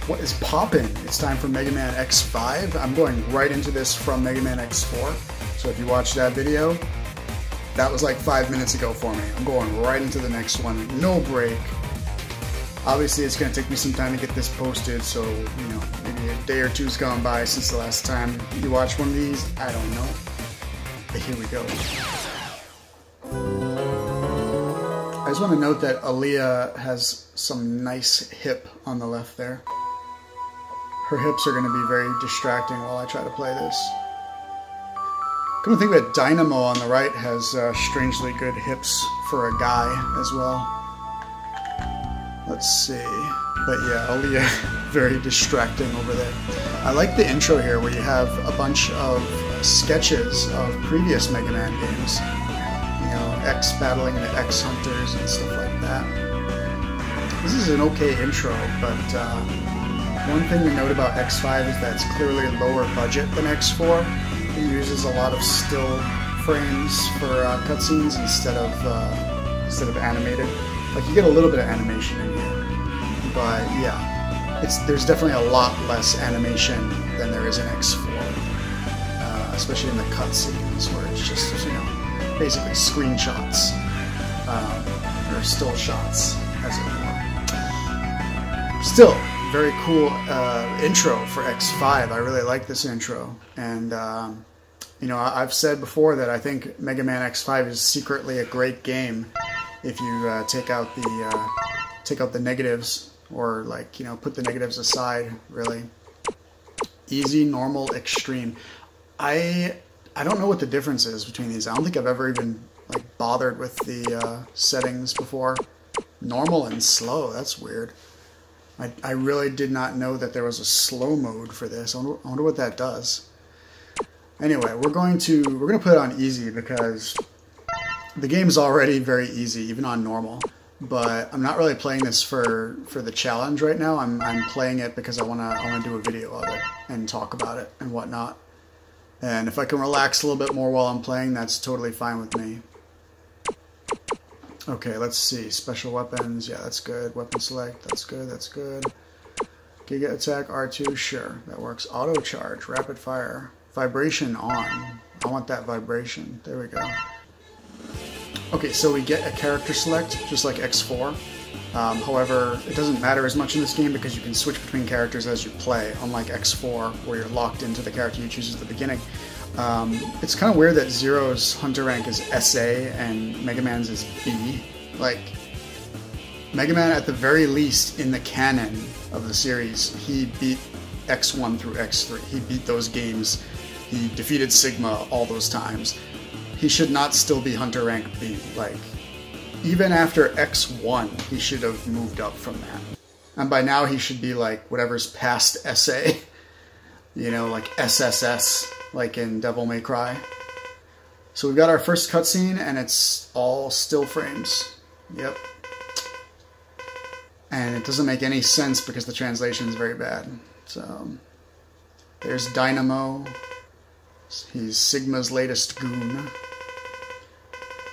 What is poppin'? It's time for Mega Man X5. I'm going right into this from Mega Man X4. So if you watched that video, that was like 5 minutes ago for me. I'm going right into the next one, no break. Obviously it's going to take me some time to get this posted, so you know, maybe a day or two's gone by since the last time you watched one of these. I don't know. But here we go. I just want to note that Aaliyah has some nice hip on the left there. Her hips are going to be very distracting while I try to play this. Come to think of it, Dynamo on the right has strangely good hips for a guy as well. Let's see. But yeah, Aaliyah, very distracting over there. I like the intro here where you have a bunch of sketches of previous Mega Man games. You know, X battling the X Hunters and stuff like that. This is an okay intro, but one thing to note about X5 is that it's clearly lower budget than X4. It uses a lot of still frames for cutscenes instead of animated. Like, you get a little bit of animation in here, but yeah, there's definitely a lot less animation than there is in X4, especially in the cutscenes where it's just, you know, basically screenshots or still shots, as it were. Still, very cool intro for X5. I really like this intro, and you know, I've said before that I think Mega Man X5 is secretly a great game if you take out the negatives, or, like, you know, put the negatives aside. Really, easy, normal, extreme. I don't know what the difference is between these. I don't think I've ever even like bothered with the settings before. Normal and slow. That's weird. I really did not know that there was a slow mode for this. I wonder what that does. Anyway, we're gonna put it on easy because the game's already very easy, even on normal. But I'm not really playing this for the challenge right now. I'm playing it because I wanna do a video of it and talk about it and whatnot. And if I can relax a little bit more while I'm playing, that's totally fine with me. Okay, let's see. Special weapons, yeah, that's good. Weapon select, that's good, that's good. Giga attack, R2, sure, that works. Auto charge, rapid fire. Vibration on. I want that vibration. There we go. Okay, so we get a character select, just like X4. However, it doesn't matter as much in this game because you can switch between characters as you play, unlike X4, where you're locked into the character you choose at the beginning. It's kind of weird that Zero's Hunter rank is SA and Mega Man's is B. Like, Mega Man, at the very least, in the canon of the series, he beat X1 through X3. He beat those games. He defeated Sigma all those times. He should not still be Hunter rank B. Like, even after X1, he should have moved up from that. And by now, he should be like whatever's past SA. You know, like SSS, like in Devil May Cry. So we've got our first cutscene, and it's all still frames. Yep. And it doesn't make any sense because the translation is very bad. So there's Dynamo. He's Sigma's latest goon.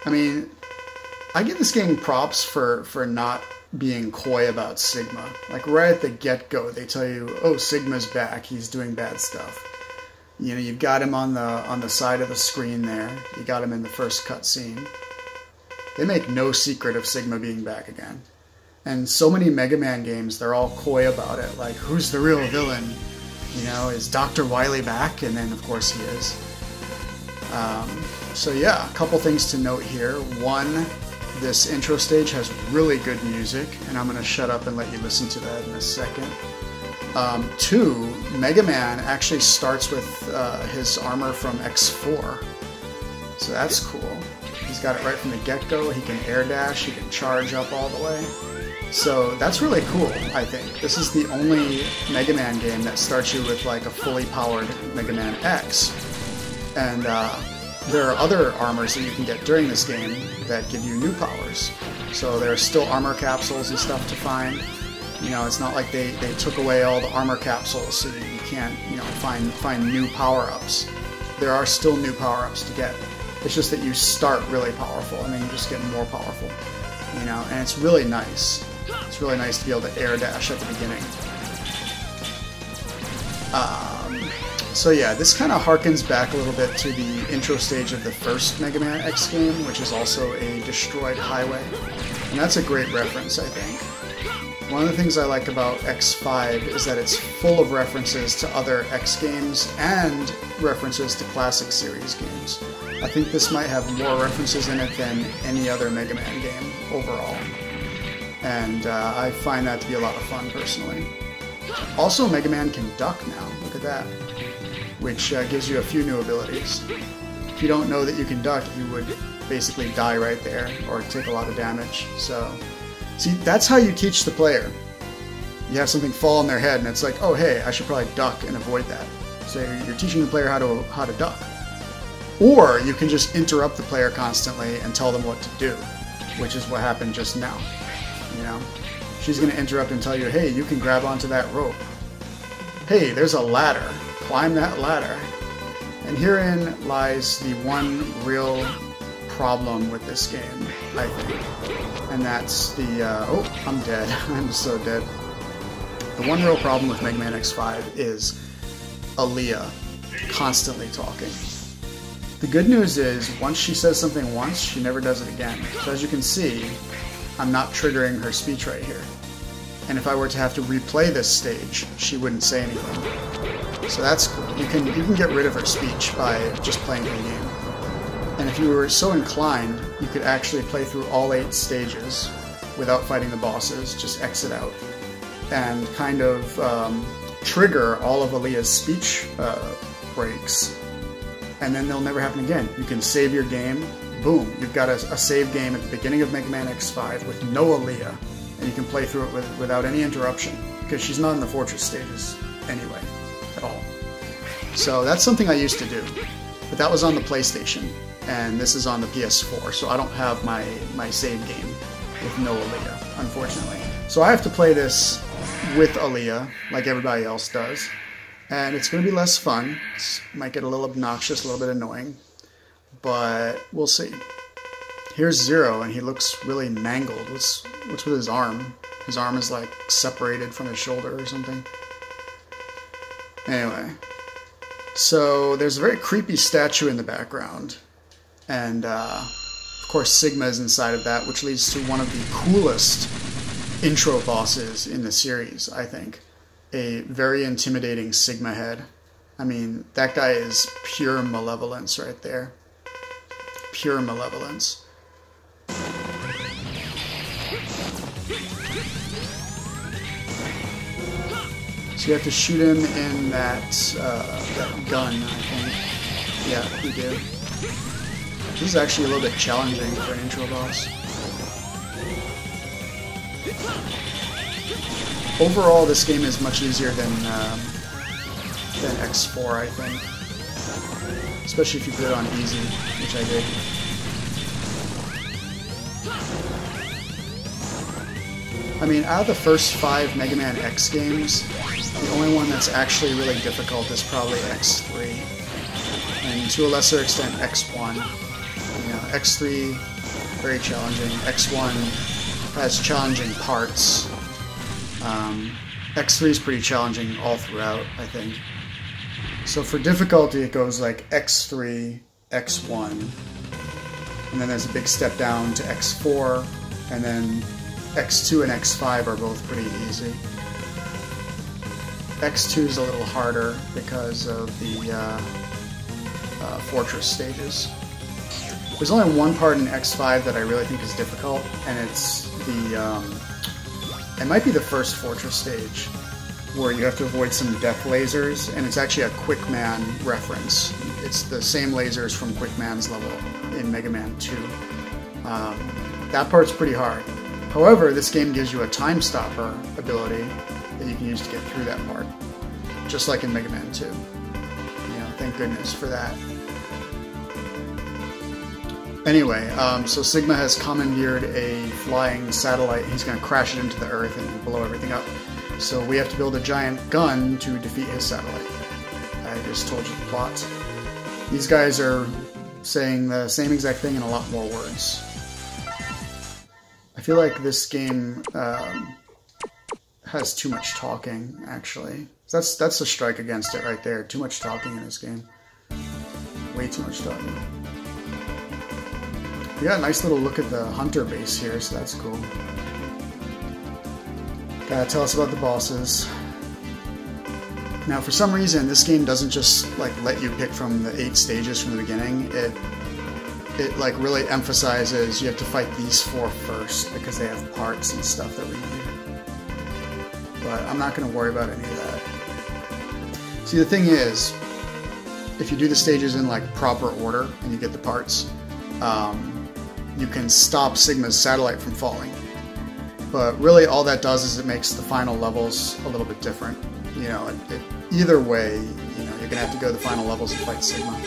I mean, I give this game props for not being coy about Sigma. Like, right at the get-go, they tell you, oh, Sigma's back, he's doing bad stuff. You know, you've got him on the side of the screen there. You got him in the first cutscene. They make no secret of Sigma being back again. And so many Mega Man games, they're all coy about it. Like, who's the real villain? You know, is Dr. Wily back? And then, of course, he is. So yeah, a couple things to note here. One, this intro stage has really good music, and I'm going to shut up and let you listen to that in a second. Two, Mega Man actually starts with his armor from X4. So that's cool. He's got it right from the get-go. He can air dash, he can charge up all the way. So that's really cool, I think. This is the only Mega Man game that starts you with like a fully powered Mega Man X. And there are other armors that you can get during this game that give you new powers. So there are still armor capsules and stuff to find. You know, it's not like they took away all the armor capsules so you can't, you know, find new power-ups. There are still new power-ups to get. It's just that you start really powerful and then you just get more powerful. You know, and it's really nice. It's really nice to be able to air dash at the beginning. So yeah, this kind of harkens back a little bit to the intro stage of the first Mega Man X game, which is also a destroyed highway. And that's a great reference, I think. One of the things I like about X5 is that it's full of references to other X games and references to classic series games. I think this might have more references in it than any other Mega Man game overall. And I find that to be a lot of fun, personally. Also, Mega Man can duck now, look at that. Which gives you a few new abilities. If you don't know that you can duck, you would basically die right there, or take a lot of damage. So, see, that's how you teach the player. You have something fall on their head, and it's like, oh hey, I should probably duck and avoid that. So you're teaching the player how to duck. Or you can just interrupt the player constantly and tell them what to do, which is what happened just now. You know, she's going to interrupt and tell you, hey, you can grab onto that rope. Hey, there's a ladder. Climb that ladder. And herein lies the one real problem with this game, I think. And that's the, oh, I'm dead. I'm so dead. The one real problem with Mega Man X5 is Aaliyah constantly talking. The good news is, once she says something once, she never does it again. So as you can see, I'm not triggering her speech right here. And if I were to have to replay this stage, she wouldn't say anything. So that's cool. You can get rid of her speech by just playing the game. And if you were so inclined, you could actually play through all 8 stages without fighting the bosses, just exit out, and kind of trigger all of Aaliyah's speech breaks, and then they'll never happen again. You can save your game, boom, you've got a save game at the beginning of Mega Man X5 with no Aaliyah, and you can play through it without any interruption, because she's not in the Fortress stages anyway, at all. So that's something I used to do, but that was on the PlayStation, and this is on the PS4, so I don't have my save game with no Aaliyah, unfortunately. So I have to play this with Aaliyah, like everybody else does, and it's going to be less fun. It might get a little obnoxious, a little bit annoying, but we'll see. Here's Zero, and he looks really mangled. What's with his arm? His arm is like separated from his shoulder or something. Anyway, so there's a very creepy statue in the background, and of course Sigma is inside of that, which leads to one of the coolest intro bosses in the series, I think. A very intimidating Sigma head. I mean, that guy is pure malevolence right there. Pure malevolence. So you have to shoot him in that gun, I think. Yeah, you do. This is actually a little bit challenging for an intro boss. Overall, this game is much easier than X4, I think. Especially if you put it on easy, which I did. I mean, out of the first 5 Mega Man X games, the only one that's actually really difficult is probably X3. And to a lesser extent, X1. You know, X3, very challenging. X1 has challenging parts. X3 is pretty challenging all throughout, I think. So for difficulty, it goes like X3, X1, and then there's a big step down to X4, and then X2 and X5 are both pretty easy. X2 is a little harder because of the Fortress stages. There's only one part in X5 that I really think is difficult, and it's the it might be the first Fortress stage, where you have to avoid some death lasers, and it's actually a Quick Man reference. It's the same lasers from Quick Man's level in Mega Man 2. That part's pretty hard. However, this game gives you a Time Stopper ability that you can use to get through that part, just like in Mega Man 2. You know, thank goodness for that. Anyway, so Sigma has commandeered a flying satellite. He's going to crash it into the Earth and blow everything up. So we have to build a giant gun to defeat his satellite. I just told you the plot. These guys are saying the same exact thing in a lot more words. I feel like this game has too much talking, actually. So that's a strike against it right there. Too much talking in this game. Way too much talking. We got a nice little look at the hunter base here, so that's cool. Gotta tell us about the bosses. Now, for some reason, this game doesn't just like let you pick from the 8 stages from the beginning. It like really emphasizes you have to fight these 4 first because they have parts and stuff that we need. But I'm not going to worry about any of that. See, the thing is, if you do the stages in like proper order and you get the parts, you can stop Sigma's satellite from falling. But really all that does is it makes the final levels a little bit different. You know, either way, you know, you're going to have to go to the final levels and fight Sigma.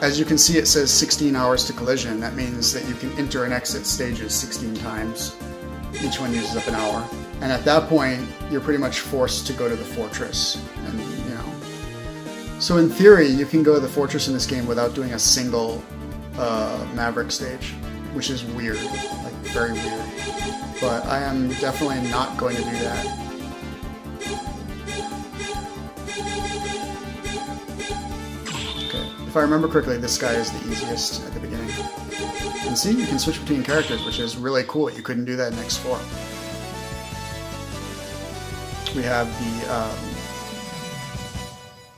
As you can see, it says 16 hours to collision. That means that you can enter and exit stages 16 times. Each one uses up an hour. And at that point, you're pretty much forced to go to the fortress. And, you know, so in theory, you can go to the fortress in this game without doing a single Maverick stage, which is weird, like very weird. But I am definitely not going to do that. If I remember correctly, this guy is the easiest at the beginning. And see, you can switch between characters, which is really cool. You couldn't do that in X4. We have the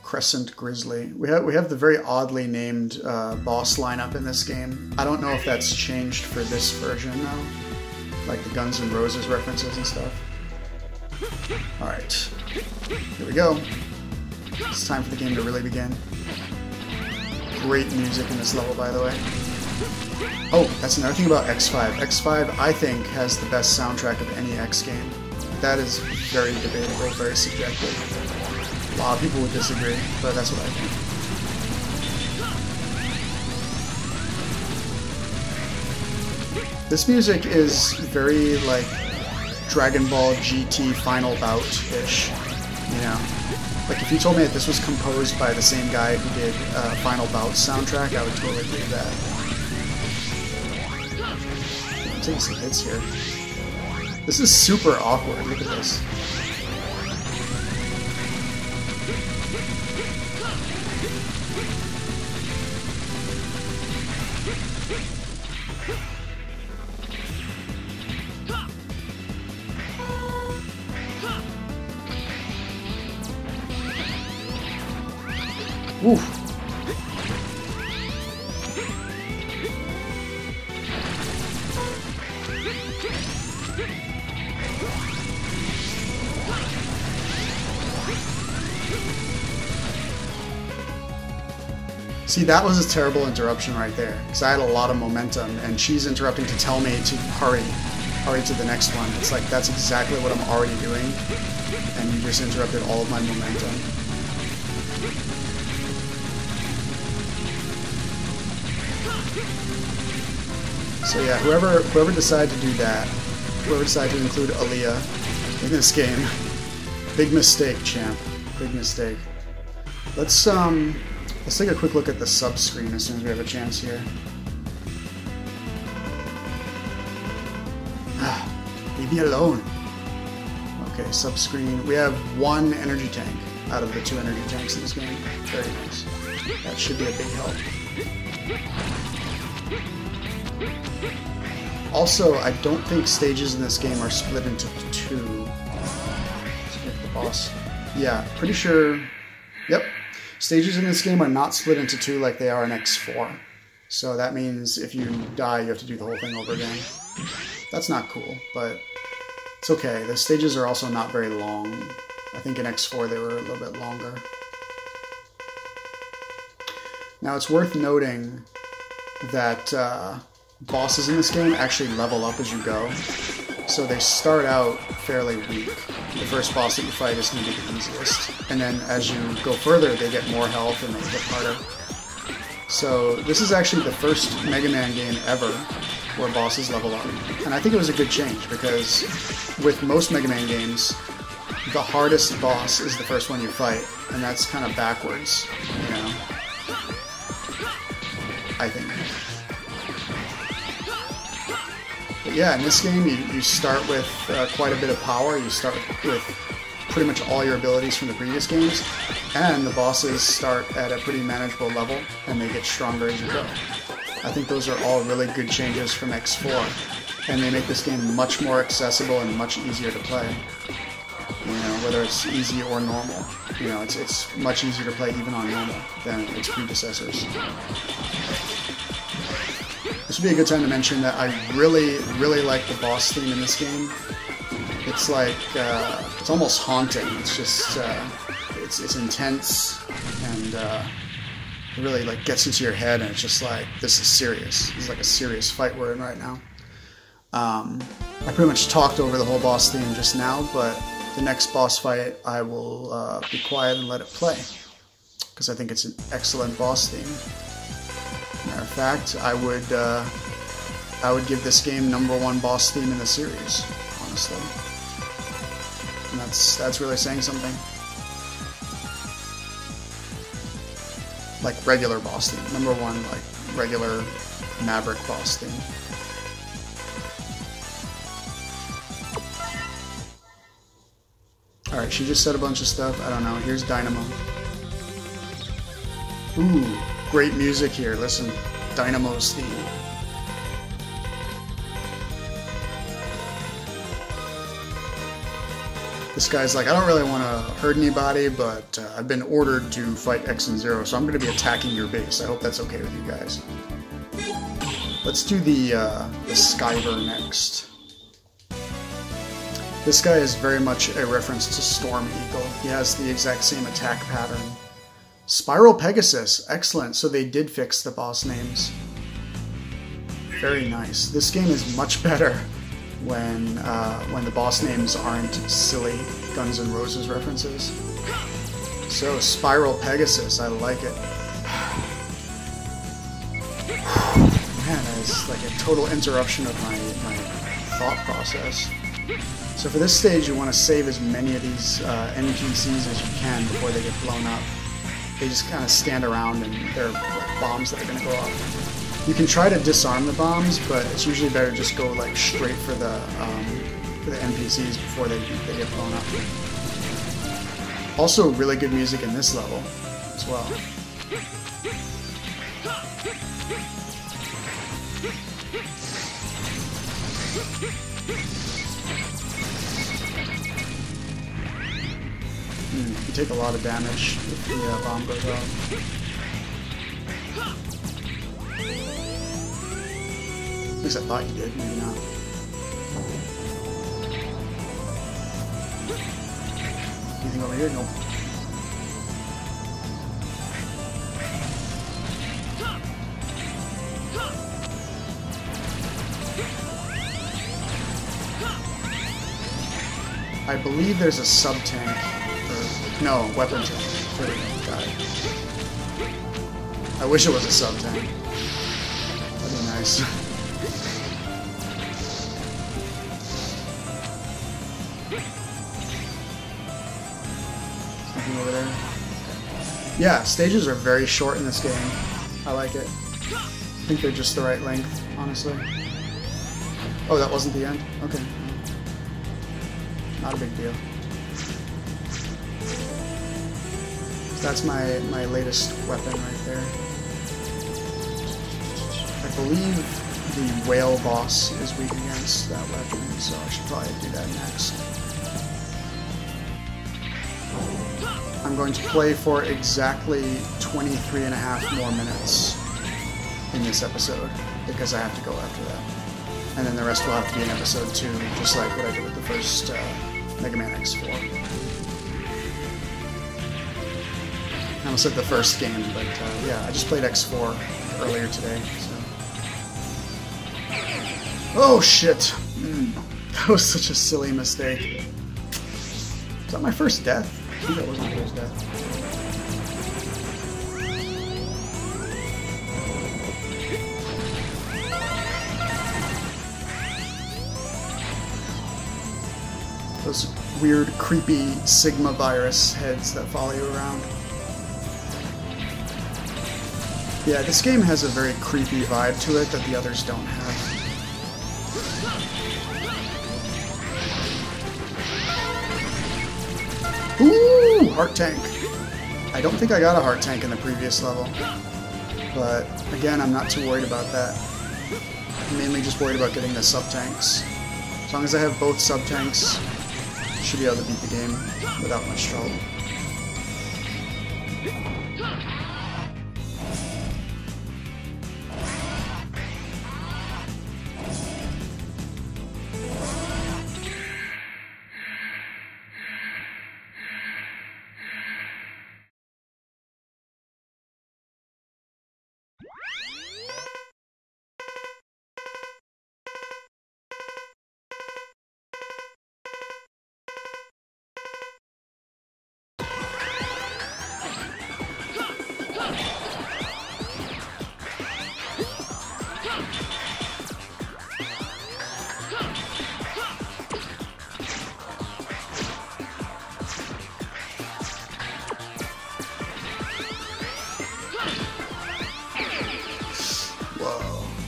Crescent Grizzly. We have the very oddly named boss lineup in this game. I don't know if that's changed for this version though, like the Guns N' Roses references and stuff. All right, here we go. It's time for the game to really begin. Great music in this level, by the way. Oh, that's another thing about X5. X5, I think, has the best soundtrack of any X game. That is very debatable, very subjective. A lot of people would disagree, but that's what I think. This music is very, like, Dragon Ball GT Final Bout-ish, you know? Like, if you told me that this was composed by the same guy who did Final Bout's soundtrack, I would totally believe that. I'm taking some hits here. This is super awkward. Look at this. Oof. See, that was a terrible interruption right there, because I had a lot of momentum, and she's interrupting to tell me to hurry to the next one. It's like, that's exactly what I'm already doing, and you just interrupted all of my momentum. So yeah, whoever decided to do that, whoever decided to include Aaliyah in this game, big mistake, champ. Big mistake. Let's take a quick look at the sub screen as soon as we have a chance here. Leave me alone. Okay, sub screen. We have 1 energy tank out of the 2 energy tanks in this game. Very nice. That should be a big help. Also, I don't think stages in this game are split into 2. Let's get the boss. Yeah, pretty sure. Yep. Stages in this game are not split into 2 like they are in X4. So that means if you die, you have to do the whole thing over again. That's not cool, but it's okay. The stages are also not very long. I think in X4 they were a little bit longer. Now it's worth noting that bosses in this game actually level up as you go. So they start out fairly weak. The first boss that you fight is going to be the easiest. And then as you go further, they get more health and they hit harder. So this is actually the first Mega Man game ever where bosses level up. And I think it was a good change, because with most Mega Man games, the hardest boss is the first one you fight. And that's kind of backwards, you know? I think. But yeah, in this game, you start with quite a bit of power. You start with pretty much all your abilities from the previous games, and the bosses start at a pretty manageable level, and they get stronger as you go. I think those are all really good changes from X4, and they make this game much more accessible and much easier to play. You know, whether it's easy or normal. You know, it's much easier to play even on normal than its predecessors. This would be a good time to mention that I really, really like the boss theme in this game. It's like, it's almost haunting. It's just, it's intense, and it really like gets into your head, and it's just like, this is serious. This is like a serious fight we're in right now. I pretty much talked over the whole boss theme just now, but the next boss fight I will be quiet and let it play, because I think it's an excellent boss theme. Matter of fact, I would give this game #1 boss theme in the series, honestly. And that's really saying something. Like regular boss theme, #1, like regular Maverick boss theme. Alright, she just said a bunch of stuff. I don't know. Here's Dynamo. Ooh, great music here. Listen, Dynamo's theme. This guy's like, I don't really want to hurt anybody, but I've been ordered to fight X and Zero, so I'm going to be attacking your base. I hope that's okay with you guys. Let's do the Skyver next. This guy is very much a reference to Storm Eagle. He has the exact same attack pattern. Spiral Pegasus, excellent. So they did fix the boss names. Very nice. This game is much better when the boss names aren't silly Guns N' Roses references. So Spiral Pegasus, I like it. Man, that's like a total interruption of my thought process. So for this stage, you want to save as many of these NPCs as you can before they get blown up. They just kind of stand around, and they're like bombs that are going to go off. You can try to disarm the bombs, but it's usually better to just go like straight for the NPCs before they get blown up. Also, really good music in this level as well. You take a lot of damage if the bomb goes off. At least I thought you did, maybe not. Anything over here? Nope. I believe there's a sub-tank. No, weapon tank. There we go. Got it. I wish it was a sub-tank. That'd be nice. Something over there. Yeah, stages are very short in this game. I like it. I think they're just the right length, honestly. Oh, that wasn't the end? Okay. Not a big deal. That's my latest weapon right there. I believe the whale boss is weak against that weapon, so I should probably do that next. I'm going to play for exactly 23.5 more minutes in this episode, because I have to go after that. And then the rest will have to be in episode 2, just like what I did with the first Mega Man X4. I almost said the first game, but yeah, I just played X4 earlier today, so... Oh shit! That was such a silly mistake. Was that my first death? I think that was my first death. Those weird, creepy Sigma virus heads that follow you around. Yeah, this game has a very creepy vibe to it that the others don't have. Heart tank. I don't think I got a heart tank in the previous level. But again, I'm not too worried about that. I'm mainly just worried about getting the sub-tanks. As long as I have both sub-tanks, I should be able to beat the game without much trouble.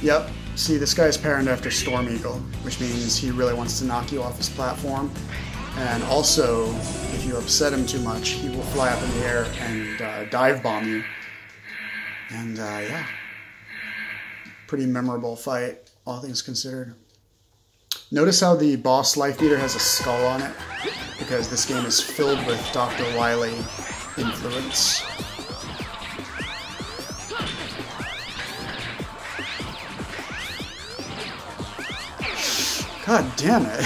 Yep. See, this guy's parent after Storm Eagle, which means he really wants to knock you off his platform. And also, if you upset him too much, he will fly up in the air and dive bomb you. And yeah, pretty memorable fight, all things considered. Notice how the boss Life Eater has a skull on it, because this game is filled with Dr. Wily influence. God damn it.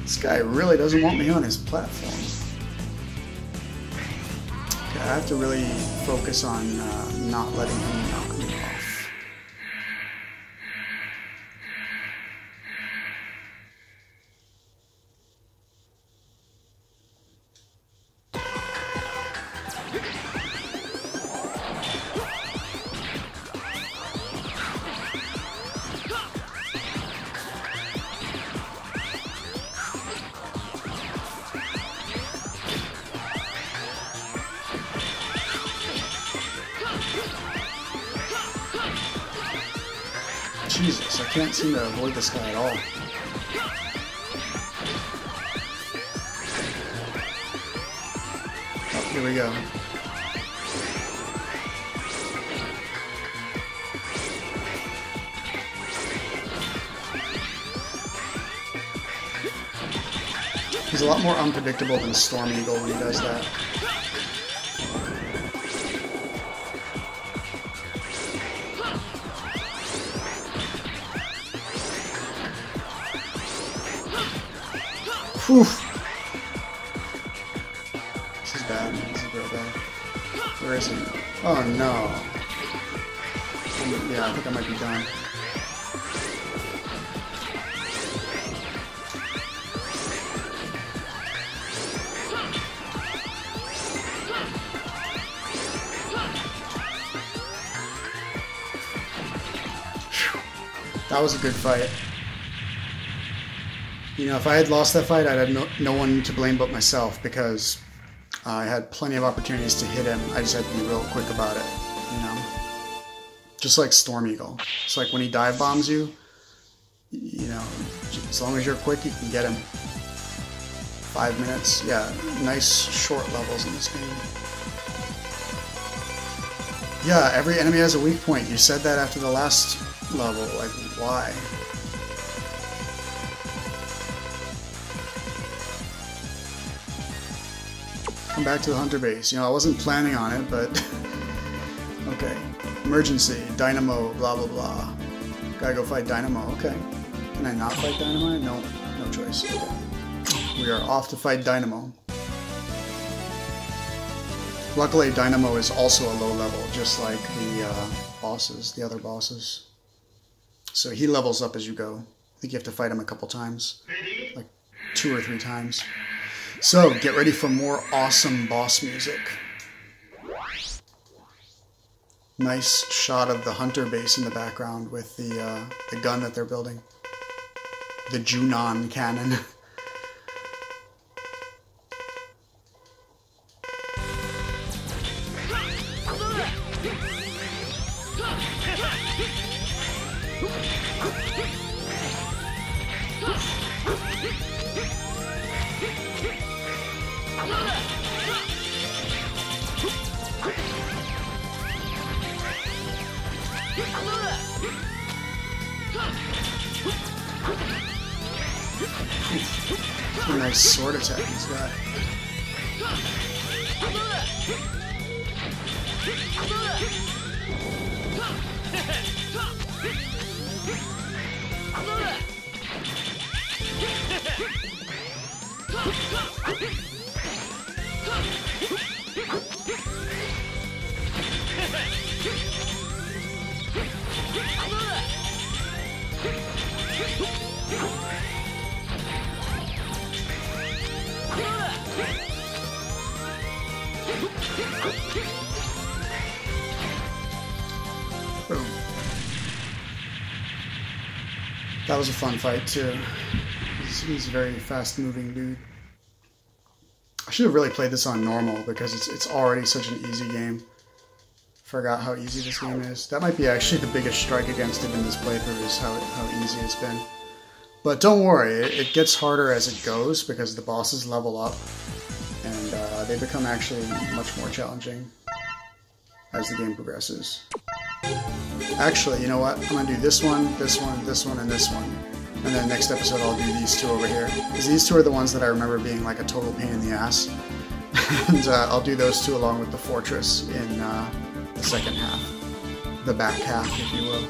This guy really doesn't want me on his platform. Okay, I have to really focus on not letting him knock me off. Jesus, I can't seem to avoid this guy at all. Oh, here we go. He's a lot more unpredictable than Storm Eagle when he does that. Whew. This is bad. This is real bad. Where is he? Oh no. Yeah, I think I might be done. That was a good fight. You know, if I had lost that fight, I'd have no one to blame but myself, because I had plenty of opportunities to hit him. I just had to be real quick about it, you know? Just like Storm Eagle. It's like when he dive bombs you, you know, as long as you're quick, you can get him. 5 minutes. Yeah, nice short levels in this game. Yeah, every enemy has a weak point. You said that after the last level. Like, why? Come back to the Hunter base. You know, I wasn't planning on it, but okay. Emergency, Dynamo, blah blah blah. Gotta go fight Dynamo. Okay. Can I not fight Dynamo? No, no choice. Okay. We are off to fight Dynamo. Luckily, Dynamo is also a low level, just like the bosses, the other bosses. So he levels up as you go. I think you have to fight him a couple times, like 2 or 3 times. So, get ready for more awesome boss music. Nice shot of the Hunter base in the background with the gun that they're building. The Junon cannon. What a nice sword attack he's got. Boom. That was a fun fight too. He's a very fast-moving dude. I should have really played this on normal because it's already such an easy game. Forgot how easy this game is. That might be actually the biggest strike against it in this playthrough, is how easy it's been. But don't worry, it gets harder as it goes because the bosses level up and they become actually much more challenging as the game progresses. Actually, you know what? I'm gonna do this one, this one, this one, and this one. And then next episode I'll do these two over here. Because these two are the ones that I remember being like a total pain in the ass. And I'll do those two along with the fortress in the second half. The back half, if you will.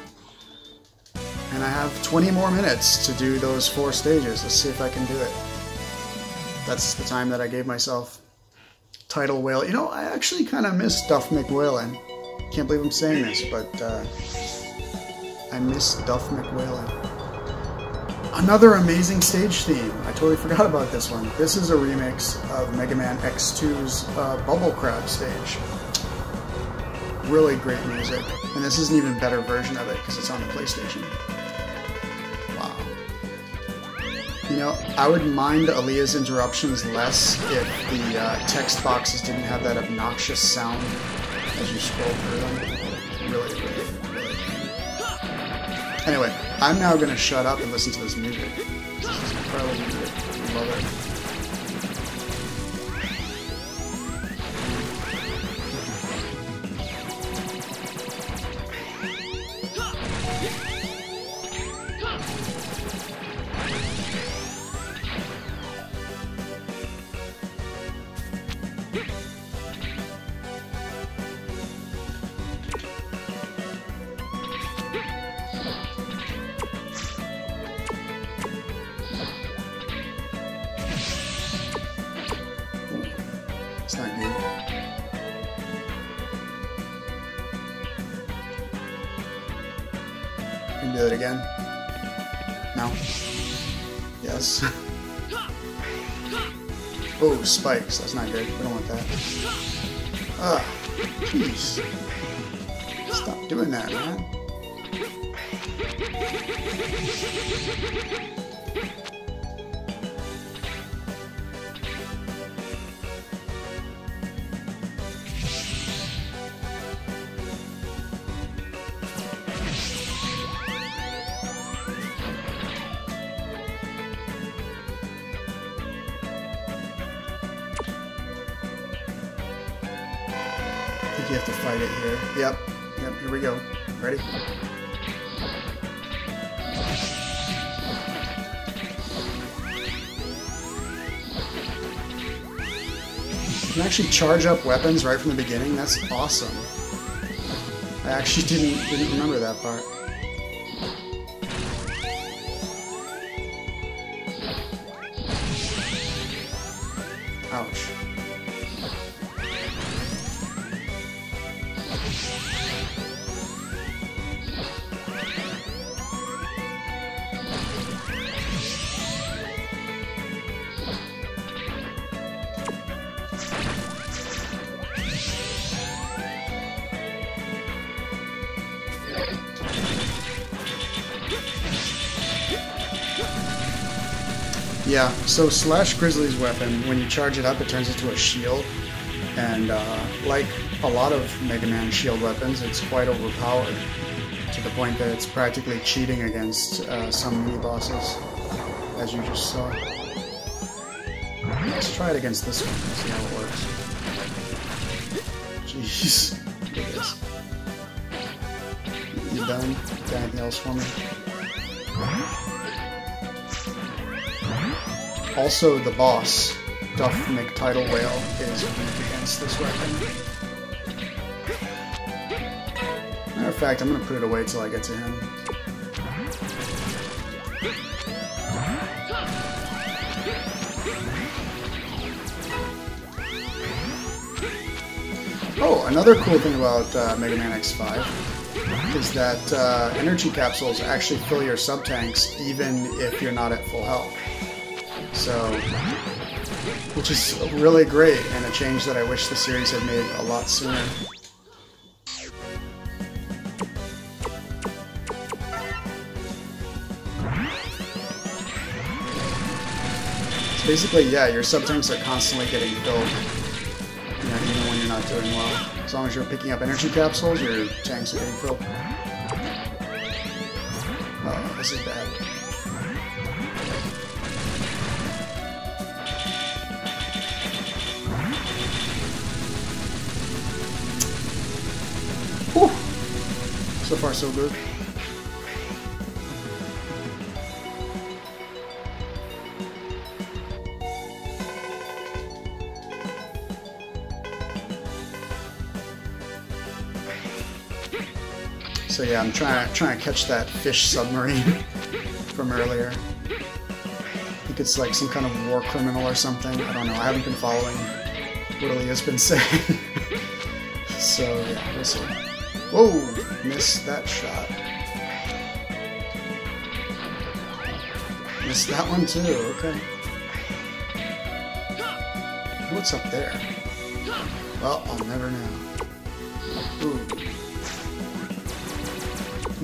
And I have 20 more minutes to do those 4 stages. Let's see if I can do it. That's the time that I gave myself. Tidal Whale. You know, I actually kind of miss Duff McWhalen. Can't believe I'm saying this, but I miss Duff McWhalen. Another amazing stage theme. I totally forgot about this one. This is a remix of Mega Man X2's Bubble Crab stage. Really great music. And this is an even better version of it because it's on the PlayStation. Wow. You know, I would mind Alea's interruptions less if the text boxes didn't have that obnoxious sound as you scroll through them. Really. Anyway, I'm now going to shut up and listen to this music. This is incredible music. I love it. It's not good. Can you do it again? No? Yes. Oh, spikes. That's not good. We don't want that. Ugh. Jeez. Stop doing that, man. You have to fight it here. Yep, here we go. Ready? You can actually charge up weapons right from the beginning. That's awesome. I actually didn't remember that part. Ouch. Yeah, so Slash Grizzly's weapon, when you charge it up, it turns into a shield. And like a lot of Mega Man shield weapons, it's quite overpowered to the point that it's practically cheating against some mini-bosses, as you just saw. Let's try it against this one and see how it works. Jeez, look at this. You done? Got anything else for me? Also, the boss, Duff McTidal Whale, is weak against this weapon. Matter of fact, I'm going to put it away till I get to him. Oh, another cool thing about Mega Man X5 is that energy capsules actually fill your sub-tanks even if you're not at full health. So, which is really great, and a change that I wish the series had made a lot sooner. So basically, yeah, your sub-tanks are constantly getting filled. You know, even when you're not doing well. As long as you're picking up energy capsules, your tanks are getting filled. Oh, this is bad. Whew. So far, so good. So yeah, I'm trying to catch that fish submarine from earlier. I think it's like some kind of war criminal or something. I don't know. I haven't been following what Aaliyah's been saying. So yeah, we'll see. Whoa! Missed that shot. Missed that one too. Okay. What's up there? Well, I'll never know. Ooh. I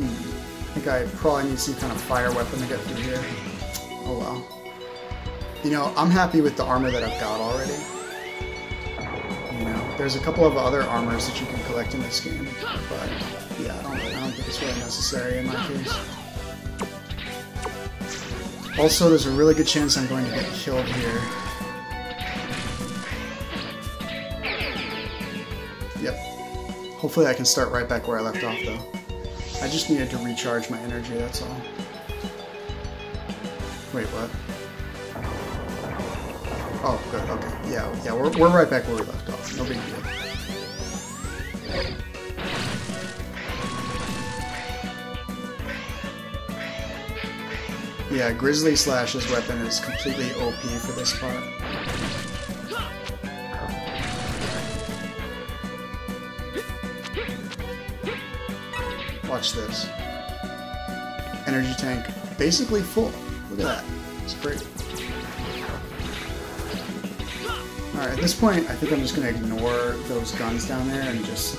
think I probably need some kind of fire weapon to get through here. Oh well. You know, I'm happy with the armor that I've got already. You know, there's a couple of other armors that you can collect in this game, but yeah, I don't think it's really necessary in my case. Also, there's a really good chance I'm going to get killed here. Yep. Hopefully I can start right back where I left off, though. I just needed to recharge my energy, that's all. Wait, what? Oh, good, okay. Yeah, we're right back where we left off. No big deal. Yeah, Grizzly Slash's weapon is completely OP for this part. Watch this. Energy tank basically full. Look at that. It's great. Alright, at this point, I think I'm just going to ignore those guns down there and just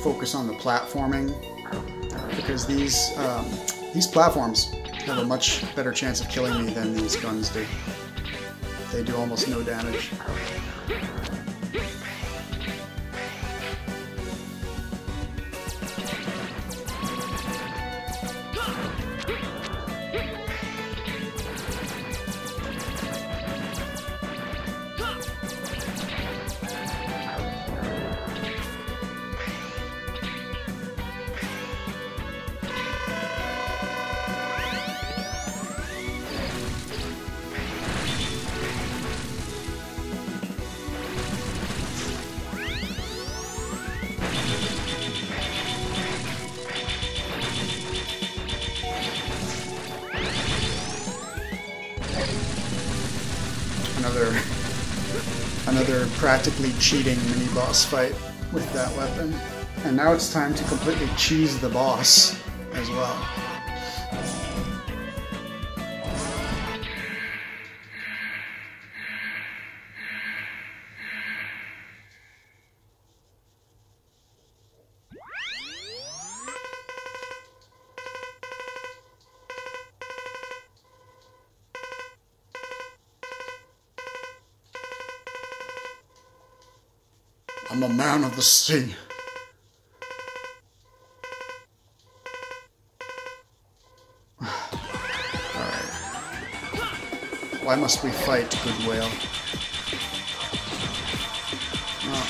focus on the platforming. Because these platforms have a much better chance of killing me than these guns do. They do almost no damage. Another practically cheating mini-boss fight with that weapon. And now it's time to completely cheese the boss as well. I'm a man of the sea. Alright. Why must we fight, good whale?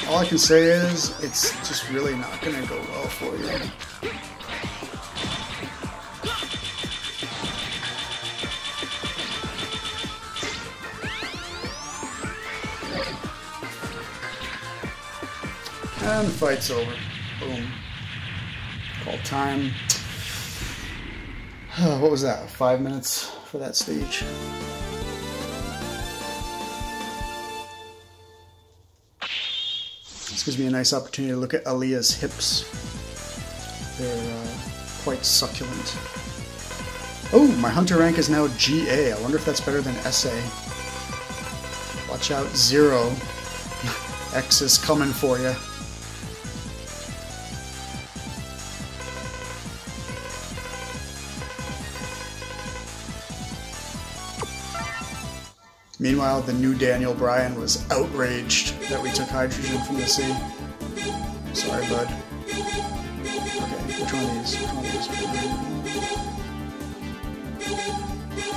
All I can say is, it's just really not going to go well for you. And the fight's over. Boom. Call time. What was that? 5 minutes for that stage. This gives me a nice opportunity to look at Aaliyah's hips. They're quite succulent. Oh, my hunter rank is now GA. I wonder if that's better than SA. Watch out, 0. X is coming for you. Meanwhile, the new Daniel Bryan was outraged that we took hydrogen from the sea. Sorry, bud. Okay, which one of these? Which one of these?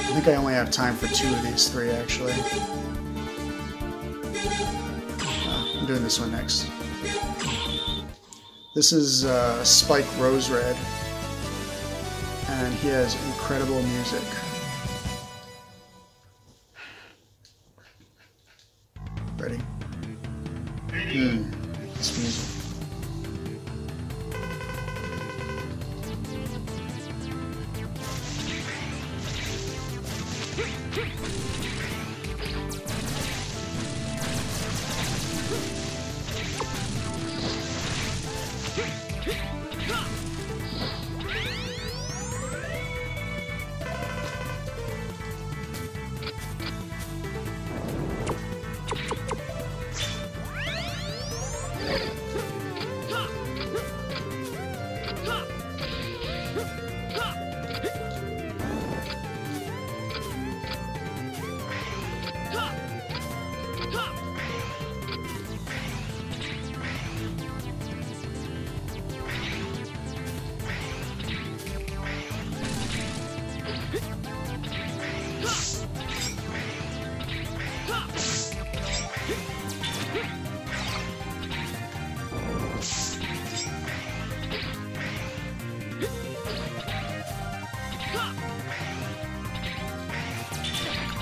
I think I only have time for 2 of these 3, actually. I'm doing this one next. This is Spike Rose Red, and he has incredible music. Ready? This music.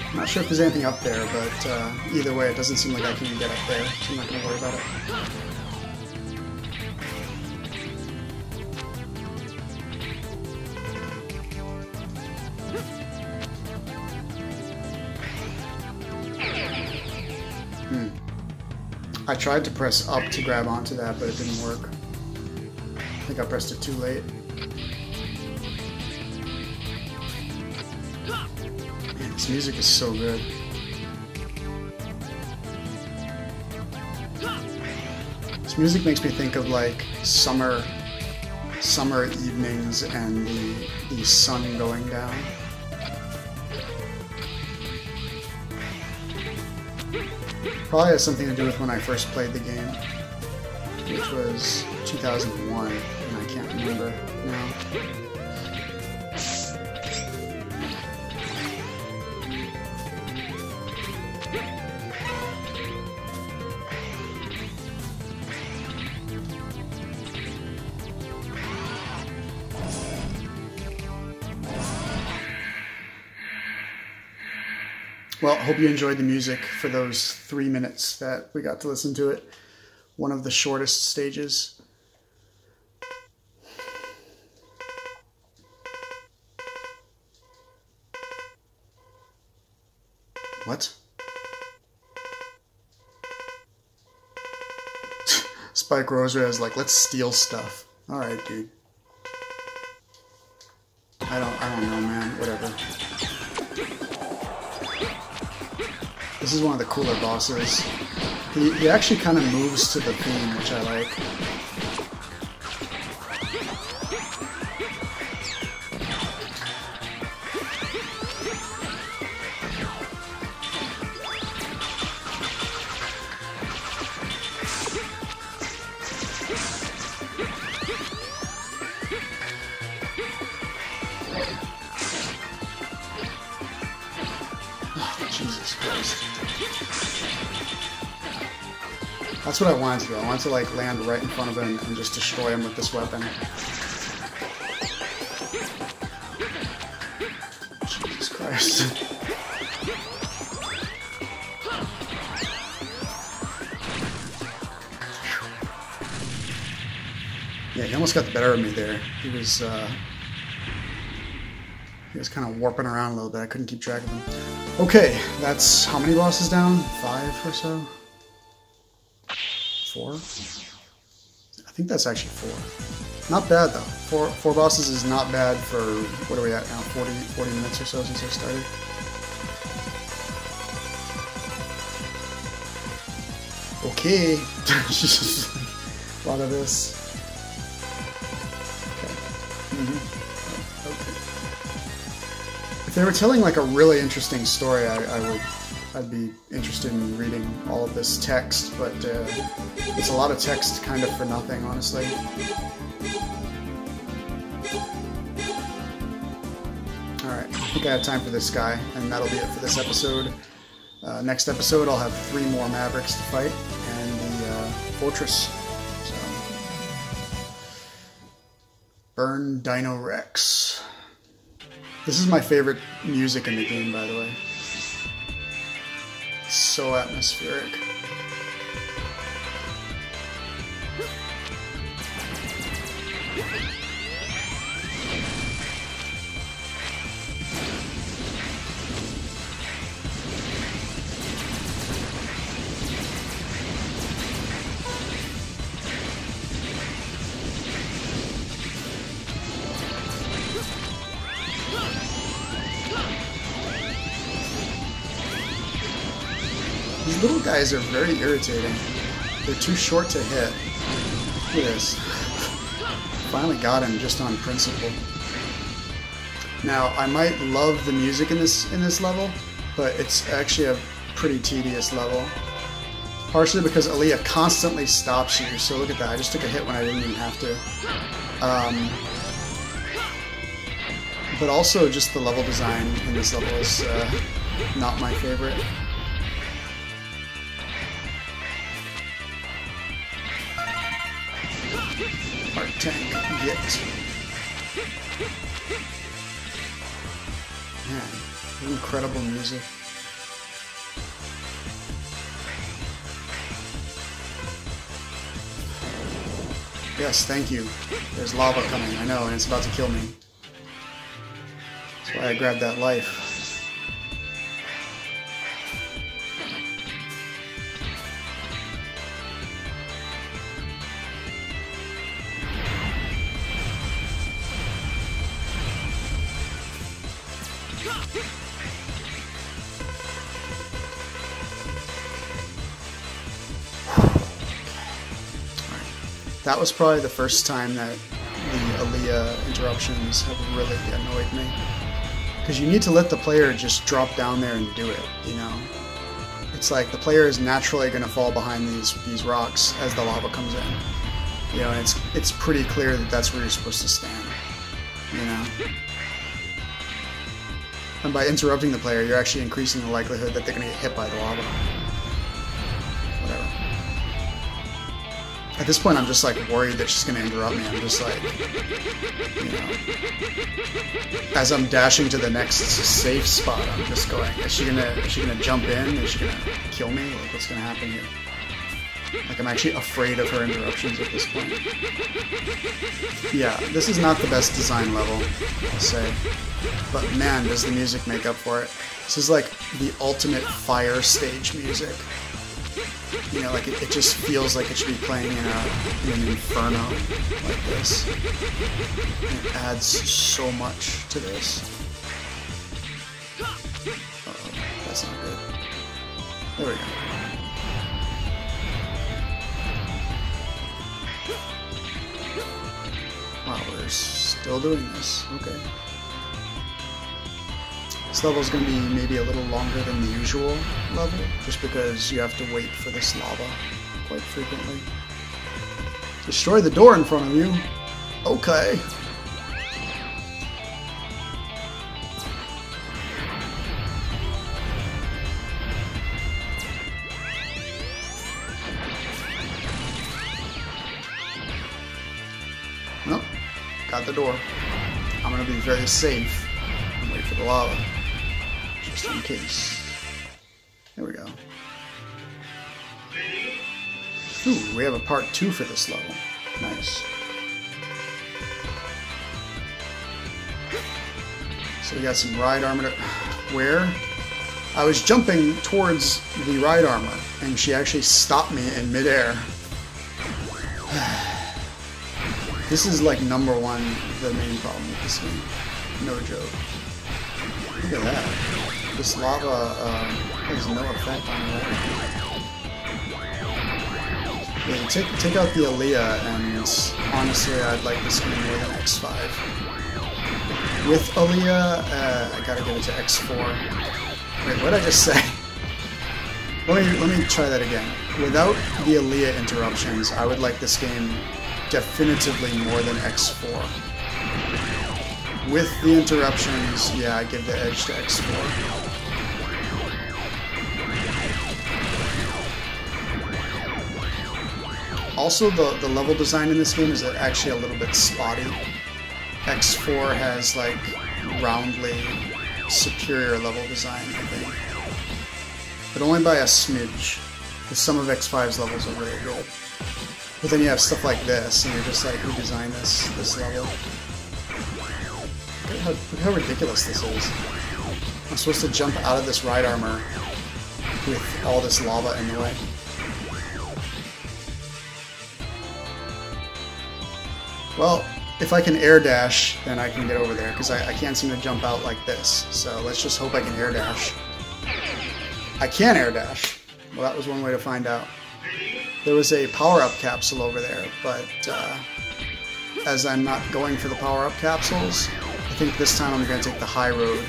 I'm not sure if there's anything up there, but either way, it doesn't seem like I can get up there, so I'm not going to worry about it. I tried to press up to grab onto that, but it didn't work. I think I pressed it too late. Man, this music is so good. This music makes me think of like summer evenings and the sun going down. Probably has something to do with when I first played the game, which was 2001, and I can't remember now. Well, hope you enjoyed the music for those 3 minutes that we got to listen to it. One of the shortest stages. What? Spike Rosary is like, let's steal stuff. Alright, dude. I don't know, man. Whatever. This is one of the cooler bosses. He actually kind of moves to the theme, which I like. Jesus Christ. That's what I wanted to do. I wanted to like land right in front of him and just destroy him with this weapon. Jesus Christ. Yeah, he almost got the better of me there. He was kind of warping around a little bit. I couldn't keep track of him. Okay, that's how many bosses down? 5 or so? 4? I think that's actually 4. Not bad though. Four bosses is not bad for, what are we at now? 40 minutes or so since I started. Okay. Just a lot of this. Okay. Okay. If they were telling like a really interesting story, I'd be interested in reading all of this text, but it's a lot of text kind of for nothing, honestly. Alright, I think I have time for this guy, and that'll be it for this episode. Next episode, I'll have 3 more Mavericks to fight, and the Fortress. So, Burn Dino Rex. This is my favorite music in the game, by the way. It's so atmospheric. These little guys are very irritating. They're too short to hit. Look at this. Finally got him just on principle. Now, I might love the music in this level, but it's actually a pretty tedious level. Partially because Aaliyah constantly stops you, so look at that. I just took a hit when I didn't even have to. But also just the level design in this level is not my favorite. Heart tank, get. Man, incredible music. Yes, thank you. There's lava coming, I know, and it's about to kill me. That's why I grabbed that life. That was probably the first time that the Aaliyah interruptions have really annoyed me. Because you need to let the player just drop down there and do it, you know? It's like the player is naturally going to fall behind these rocks as the lava comes in. You know, and it's pretty clear that that's where you're supposed to stand, you know? And by interrupting the player, you're actually increasing the likelihood that they're going to get hit by the lava. Whatever. At this point, I'm just like worried that she's going to interrupt me. I'm just like, you know, as I'm dashing to the next safe spot, I'm just going, is she gonna jump in? Is she gonna kill me? Like, what's gonna happen here? Like, I'm actually afraid of her interruptions at this point. Yeah, this is not the best design level, I'll say. But man, does the music make up for it. This is like the ultimate fire stage music. You know, like it just feels like it should be playing in an inferno like this. And it adds so much to this. Uh-oh, that's not good. There we go. Wow, we're still doing this. Okay. This level is going to be maybe a little longer than the usual level, just because you have to wait for this lava quite frequently. Destroy the door in front of you. Okay. Nope. Got the door. I'm going to be very safe and wait for the lava. Just in case. There we go. Ooh, we have a part 2 for this level. Nice. So we got some ride armor. Where? I was jumping towards the ride armor, and she actually stopped me in midair. This is like #1 the main problem with this game. No joke. Look at that. This lava has no effect on that. Yeah, take out the Aaliyah, and honestly, I'd like this game more than X5. With Aaliyah, I gotta give it to X4. Wait, what did I just say? Let me try that again. Without the Aaliyah interruptions, I would like this game definitively more than X4. With the interruptions, yeah, I give the edge to X4. Also, the level design in this game is actually a little bit spotty. X4 has, like, roundly superior level design, I think. But only by a smidge, because some of X5's levels are really good. But then you have stuff like this, and you're just like, who designed this level? Look how ridiculous this is. I'm supposed to jump out of this ride armor with all this lava in the way. Well, if I can air dash, then I can get over there, because I can't seem to jump out like this. So let's just hope I can air dash. I can air dash. Well, that was one way to find out. There was a power-up capsule over there, but as I'm not going for the power-up capsules, I think this time I'm going to take the high road,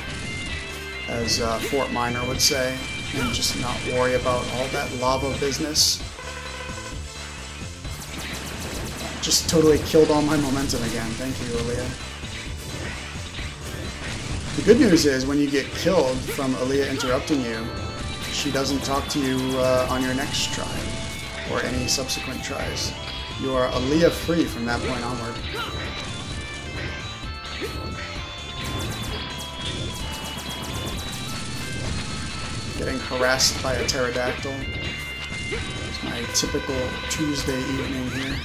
as Fort Minor would say, and just not worry about all that lava business. Just totally killed all my momentum again. Thank you, Aaliyah. The good news is, when you get killed from Aaliyah interrupting you, she doesn't talk to you on your next try, or any subsequent tries. You are Aaliyah free from that point onward. Getting harassed by a pterodactyl. It's my typical Tuesday evening here.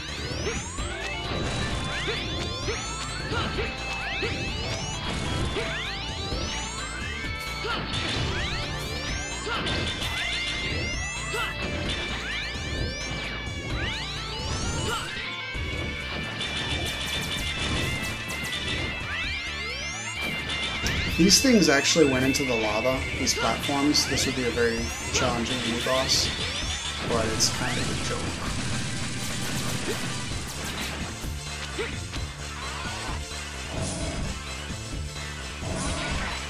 These things actually went into the lava, these platforms. This would be a very challenging mini-boss, but it's kind of a joke.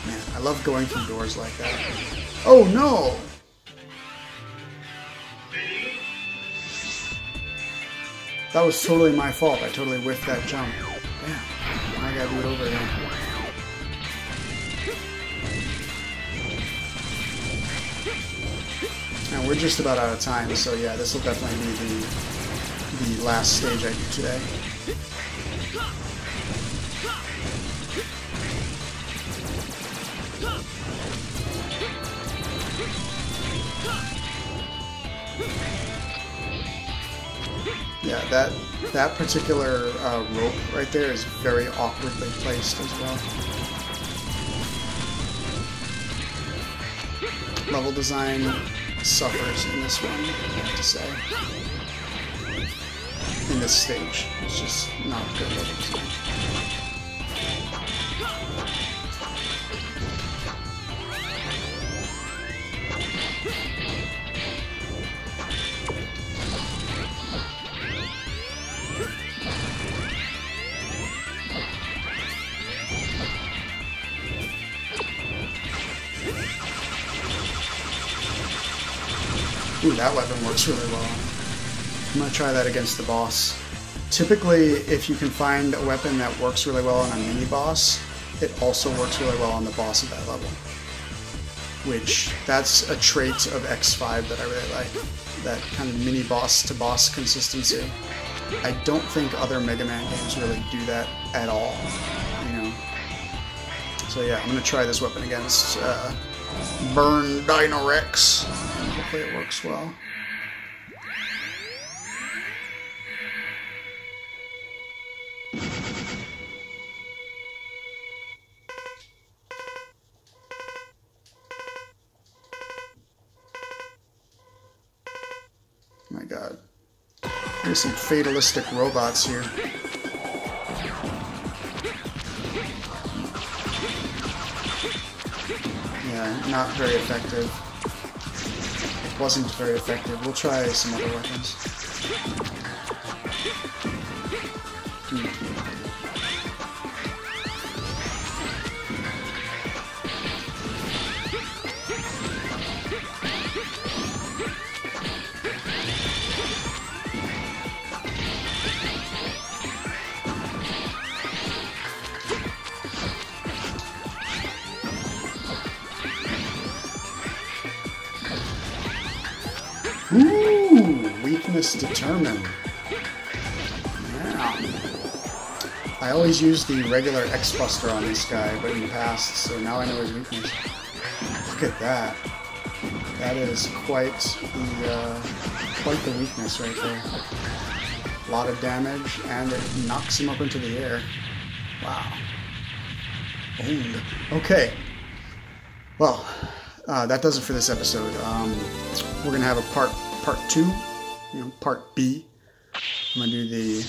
Man, I love going through doors like that. Oh no! That was totally my fault. I totally whiffed that jump. Damn, I gotta do it over again. And we're just about out of time, so yeah, this will definitely be the last stage I do today. Yeah, that particular rope right there is very awkwardly placed as well. Level design suffers in this one, I have to say. In this stage, it's just not good level design. Ooh, that weapon works really well. I'm going to try that against the boss. Typically, if you can find a weapon that works really well on a mini-boss, it also works really well on the boss of that level. Which, that's a trait of X5 that I really like. That kind of mini-boss to boss consistency. I don't think other Mega Man games really do that at all, you know. So yeah, I'm going to try this weapon against Burn Dinorex. Hopefully it works well. god. There's some fatalistic robots here. Yeah, not very effective. It wasn't very effective. We'll try some other weapons. Ooh, weakness determined. Yeah. I always used the regular X-Buster on this guy, but in the past, so now I know his weakness. Look at that. That is quite the weakness right there. A lot of damage, and it knocks him up into the air. Wow. Owned. Okay. Well, that does it for this episode. We're gonna have a part 2, part B. I'm gonna do the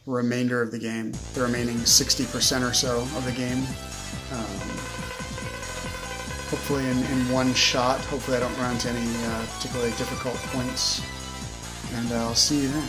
remainder of the game, the remaining 60% or so of the game. Hopefully in one shot. Hopefully I don't run into any particularly difficult points. And I'll see you then.